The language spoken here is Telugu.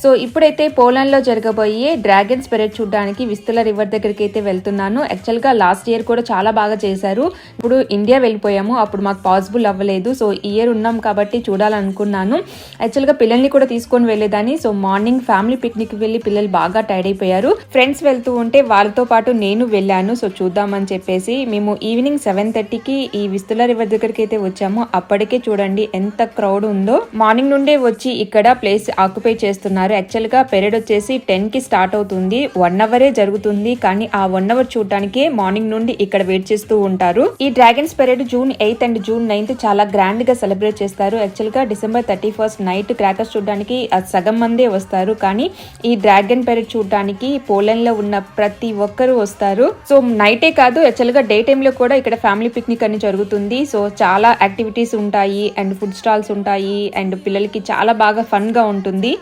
సో ఇప్పుడైతే పోలాండ్ లో జరగబోయే డ్రాగన్స్ పెరేడ్ చూడడానికి విస్తుల రివర్ దగ్గరికి అయితే వెళ్తున్నాను. యాక్చువల్ గా లాస్ట్ ఇయర్ కూడా చాలా బాగా చేశారు. ఇప్పుడు ఇండియా వెళ్ళిపోయాము, అప్పుడు మాకు పాసిబుల్ అవ్వలేదు. సో ఈ ఇయర్ ఉన్నాం కాబట్టి చూడాలనుకున్నాను. యాక్చువల్ గా పిల్లల్ని కూడా తీసుకొని వెళ్ళేదాన్ని. సో మార్నింగ్ ఫ్యామిలీ పిక్నిక్ వెళ్ళి పిల్లలు బాగా టైర్డ్ అయిపోయారు. ఫ్రెండ్స్ వెళ్తూ ఉంటే వాళ్ళతో పాటు నేను వెళ్ళాను. సో చూద్దామని చెప్పేసి మేము ఈవినింగ్ 7:30కి ఈ విస్తుల రివర్ దగ్గరికి అయితే వచ్చాము. అప్పటికే చూడండి ఎంత క్రౌడ్ ఉందో. మార్నింగ్ నుండే వచ్చి ఇక్కడ ప్లేస్ ఆక్యుపై చేస్తున్నారు. యాక్చువల్ గా పెరేడ్ వచ్చేసి 10కి స్టార్ట్ అవుతుంది. 1 అవరే జరుగుతుంది. కానీ ఆ 1 అవర్ చూడటానికే మార్నింగ్ నుండి ఇక్కడ వెయిట్ చేస్తూ ఉంటారు. ఈ dragons parade June 8th and June 9th చాలా గ్రాండ్ గా సెలబ్రేట్ చేస్తారు. యాక్చువల్ గా December 31st నైట్ క్రాకర్స్ చూడడానికి సగం మందే వస్తారు. కానీ ఈ డ్రాగన్ పెరేడ్ చూడడానికి పోలాండ్ లో ఉన్న ప్రతి ఒక్కరు వస్తారు. సో నైటే కాదు, యాక్చువల్ గా డే టైమ్ లో కూడా ఇక్కడ ఫ్యామిలీ పిక్నిక్ అని జరుగుతుంది. సో చాలా యాక్టివిటీస్ ఉంటాయి అండ్ ఫుడ్ స్టాల్స్ ఉంటాయి అండ్ పిల్లలకి చాలా బాగా ఫన్ గా ఉంటుంది.